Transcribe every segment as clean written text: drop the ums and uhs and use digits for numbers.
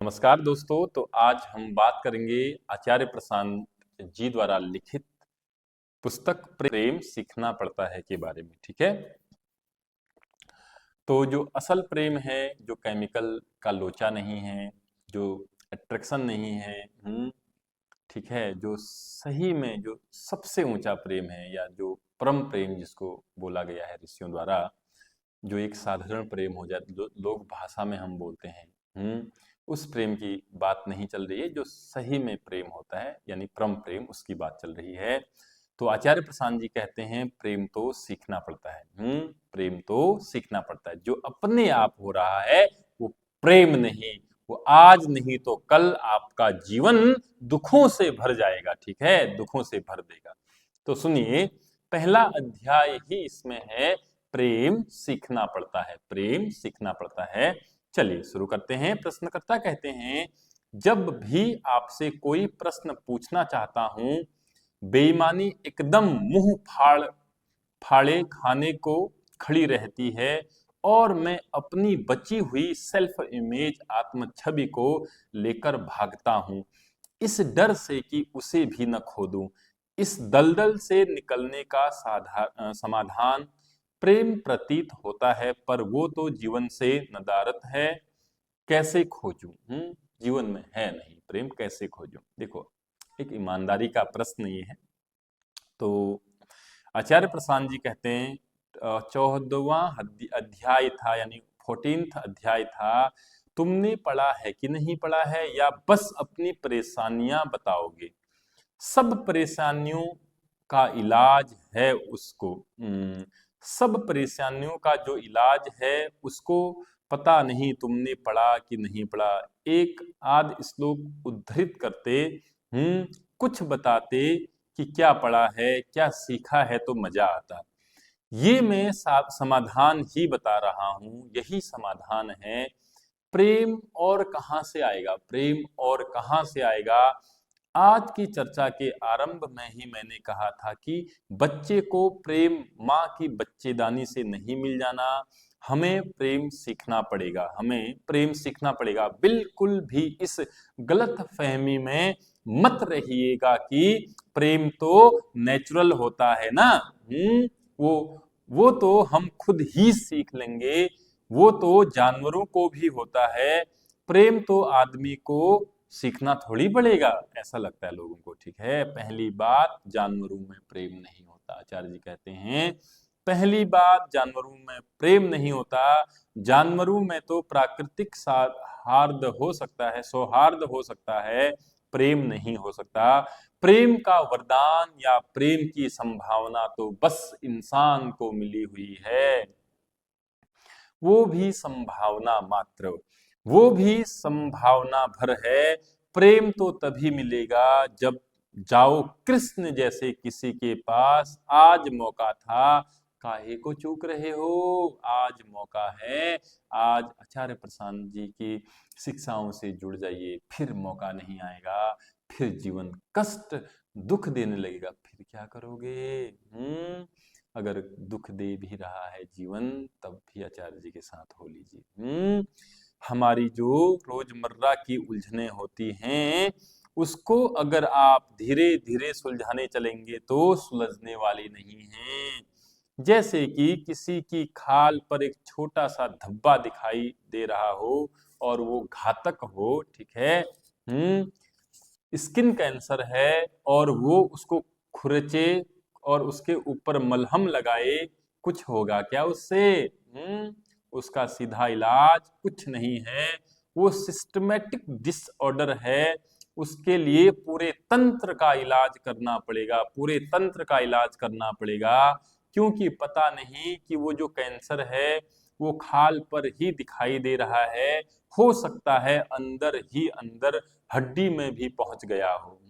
नमस्कार दोस्तों। तो आज हम बात करेंगे आचार्य प्रशांत जी द्वारा लिखित पुस्तक प्रेम सीखना पड़ता है के बारे में। ठीक है, तो जो असल प्रेम है, जो केमिकल का लोचा नहीं है, जो अट्रैक्शन नहीं है, ठीक है, जो सही में जो सबसे ऊंचा प्रेम है या जो परम प्रेम जिसको बोला गया है ऋषियों द्वारा, जो एक साधारण प्रेम हो जाए, जो लोग भाषा में हम बोलते हैं, उस प्रेम की बात नहीं चल रही है। जो सही में प्रेम होता है यानी परम प्रेम, उसकी बात चल रही है। तो आचार्य प्रशांत जी कहते हैं प्रेम तो सीखना पड़ता है। प्रेम तो सीखना पड़ता है। जो अपने आप हो रहा है वो प्रेम नहीं, वो आज नहीं तो कल आपका जीवन दुखों से भर जाएगा। ठीक है, दुखों से भर देगा। तो सुनिए, पहला अध्याय ही इसमें है, प्रेम सीखना पड़ता है। प्रेम सीखना पड़ता है। चलिए शुरू करते हैं। प्रश्नकर्ता कहते हैं, जब भी आपसे कोई प्रश्न पूछना चाहता हूं, बेईमानी एकदम मुंह फाड़े खाने को खड़ी रहती है और मैं अपनी बची हुई सेल्फ इमेज आत्म छवि को लेकर भागता हूं, इस डर से कि उसे भी न खो दूं। इस दलदल से निकलने का समाधान प्रेम प्रतीत होता है, पर वो तो जीवन से नदारत है। कैसे खोजूं? जीवन में है नहीं प्रेम, कैसे खोजूं? देखो, एक ईमानदारी का प्रश्न ये है। तो आचार्य प्रशांत जी कहते हैं, 14वां अध्याय था, यानी 14th अध्याय था। तुमने पढ़ा है कि नहीं पढ़ा है, या बस अपनी परेशानियां बताओगे? सब परेशानियों का इलाज है उसको। सब परेशानियों का जो इलाज है उसको पता नहीं तुमने पढ़ा कि नहीं पढ़ा। एक आध श्लोक उद्धृत करते, कुछ बताते कि क्या पढ़ा है, क्या सीखा है, तो मजा आता। ये मैं समाधान ही बता रहा हूं, यही समाधान है। प्रेम और कहां से आएगा? प्रेम और कहां से आएगा? आज की चर्चा के आरंभ में ही मैंने कहा था कि बच्चे को प्रेम माँ की बच्चेदानी से नहीं मिल जाना। हमें प्रेम सीखना पड़ेगा, हमें प्रेम सीखना पड़ेगा। बिल्कुल भी इस गलत फहमी में मत रहिएगा कि प्रेम तो नेचुरल होता है ना। वो वो तो हम खुद ही सीख लेंगे, वो तो जानवरों को भी होता है। प्रेम तो आदमी को सीखना थोड़ी पड़ेगा, ऐसा लगता है लोगों को। ठीक है, पहली बात, जानवरों में प्रेम नहीं होता। आचार्य जी कहते हैं, पहली बात, जानवरों में प्रेम नहीं होता। जानवरों में तो प्राकृतिक सौहार्द हो सकता है, सौहार्द हो सकता है, प्रेम नहीं हो सकता। प्रेम का वरदान या प्रेम की संभावना तो बस इंसान को मिली हुई है, वो भी संभावना मात्र, वो भी संभावना भर है। प्रेम तो तभी मिलेगा जब जाओ कृष्ण जैसे किसी के पास। आज मौका था, काहे को चूक रहे हो? आज मौका है। आज आचार्य प्रशांत जी की शिक्षाओं से जुड़ जाइए, फिर मौका नहीं आएगा, फिर जीवन कष्ट दुख देने लगेगा, फिर क्या करोगे? अगर दुख दे भी रहा है जीवन, तब भी आचार्य जी के साथ हो लीजिए। हमारी जो रोजमर्रा की उलझने होती हैं, उसको अगर आप धीरे धीरे सुलझाने चलेंगे तो सुलझने वाली नहीं है। जैसे कि किसी की खाल पर एक छोटा सा धब्बा दिखाई दे रहा हो और वो घातक हो, ठीक है, स्किन कैंसर है, और वो उसको खुरचे और उसके ऊपर मलहम लगाए, कुछ होगा क्या उससे? उसका सीधा इलाज कुछ नहीं है, वो सिस्टमेटिक डिसऑर्डर है। उसके लिए पूरे तंत्र का इलाज करना पड़ेगा, पूरे तंत्र का इलाज करना पड़ेगा। क्योंकि पता नहीं कि वो जो कैंसर है वो खाल पर ही दिखाई दे रहा है, हो सकता है अंदर ही अंदर हड्डी में भी पहुंच गया हो।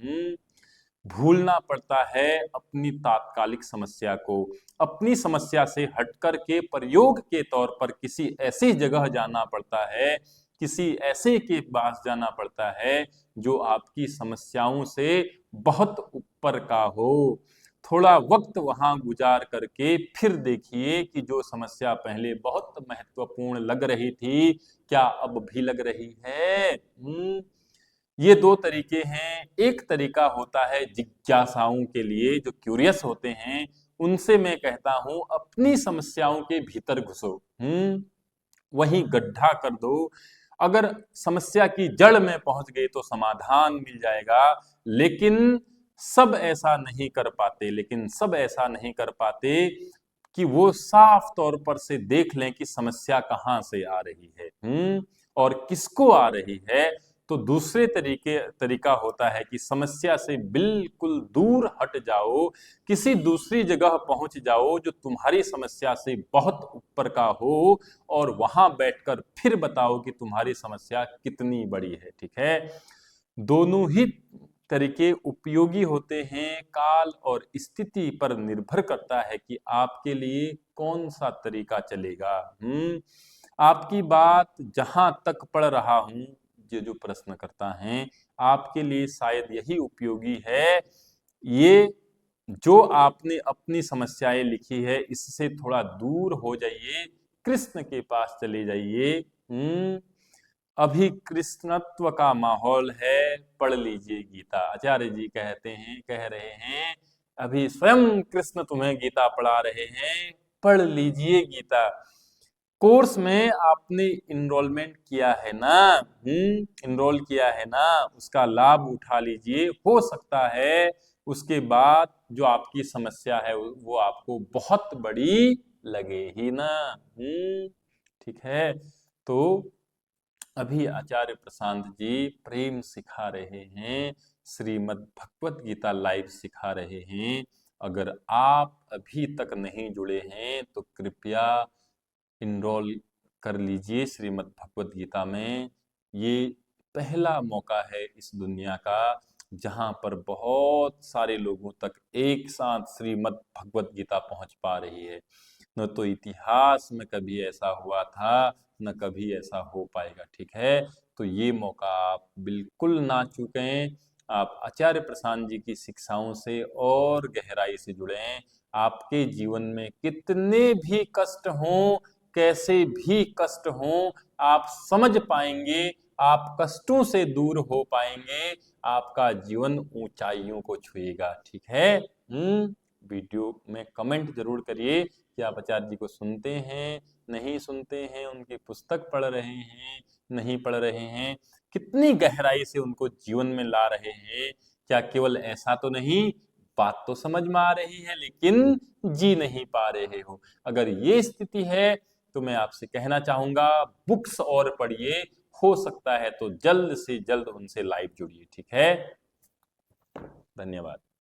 भूलना पड़ता है अपनी तात्कालिक समस्या को। अपनी समस्या से हटकर के प्रयोग के तौर पर किसी ऐसी जगह जाना पड़ता है, किसी ऐसे के पास जाना पड़ता है जो आपकी समस्याओं से बहुत ऊपर का हो। थोड़ा वक्त वहां गुजार करके फिर देखिए कि जो समस्या पहले बहुत महत्वपूर्ण लग रही थी, क्या अब भी लग रही है। ये दो तरीके हैं। एक तरीका होता है जिज्ञासाओं के लिए, जो क्यूरियस होते हैं, उनसे मैं कहता हूं अपनी समस्याओं के भीतर घुसो। वहीं गड्ढा कर दो। अगर समस्या की जड़ में पहुंच गए तो समाधान मिल जाएगा। लेकिन सब ऐसा नहीं कर पाते कि वो साफ तौर पर से देख लें कि समस्या कहां से आ रही है, और किसको आ रही है। तो दूसरे तरीका होता है कि समस्या से बिल्कुल दूर हट जाओ, किसी दूसरी जगह पहुंच जाओ जो तुम्हारी समस्या से बहुत ऊपर का हो, और वहां बैठकर फिर बताओ कि तुम्हारी समस्या कितनी बड़ी है। ठीक है, दोनों ही तरीके उपयोगी होते हैं। काल और स्थिति पर निर्भर करता है कि आपके लिए कौन सा तरीका चलेगा। आपकी बात जहां तक पढ़ रहा हूं, ये जो प्रश्न करता है, आपके लिए शायद यही उपयोगी है। ये जो आपने अपनी समस्याएं लिखी है, इससे थोड़ा दूर हो जाइए, कृष्ण के पास चले जाइए। अभी कृष्णत्व का माहौल है, पढ़ लीजिए गीता। आचार्य जी कह रहे हैं, अभी स्वयं कृष्ण तुम्हें गीता पढ़ा रहे हैं, पढ़ लीजिए गीता। कोर्स में आपने इनरोलमेंट किया है ना, इनरोल किया है ना, उसका लाभ उठा लीजिए। हो सकता है उसके बाद जो आपकी समस्या है वो आपको बहुत बड़ी लगे ही ना। ठीक है, तो अभी आचार्य प्रशांत जी प्रेम सिखा रहे हैं, श्रीमद् भगवत गीता लाइव सिखा रहे हैं। अगर आप अभी तक नहीं जुड़े हैं तो कृपया इनरोल कर लीजिए श्रीमद् भगवत गीता में। ये पहला मौका है इस दुनिया का जहां पर बहुत सारे लोगों तक एक साथ श्रीमद् भगवत गीता पहुंच पा रही है। न तो इतिहास में कभी ऐसा हुआ था, न कभी ऐसा हो पाएगा। ठीक है, तो ये मौका आप बिल्कुल ना चूकें। आप आचार्य प्रशांत जी की शिक्षाओं से और गहराई से जुड़ें। आपके जीवन में कितने भी कष्ट हों, कैसे भी कष्ट हों, आप समझ पाएंगे, आप कष्टों से दूर हो पाएंगे, आपका जीवन ऊंचाइयों को छुएगा। ठीक है, वीडियो में कमेंट जरूर करिए कि आप आचार्य जी को सुनते हैं, नहीं सुनते हैं, उनकी पुस्तक पढ़ रहे हैं, नहीं पढ़ रहे हैं, कितनी गहराई से उनको जीवन में ला रहे हैं। क्या केवल ऐसा तो नहीं, बात तो समझ में आ रही है लेकिन जी नहीं पा रहे हो। अगर ये स्थिति है तो मैं आपसे कहना चाहूंगा, बुक्स और पढ़िए, हो सकता है तो जल्द से जल्द उनसे लाइव जुड़िए। ठीक है, धन्यवाद।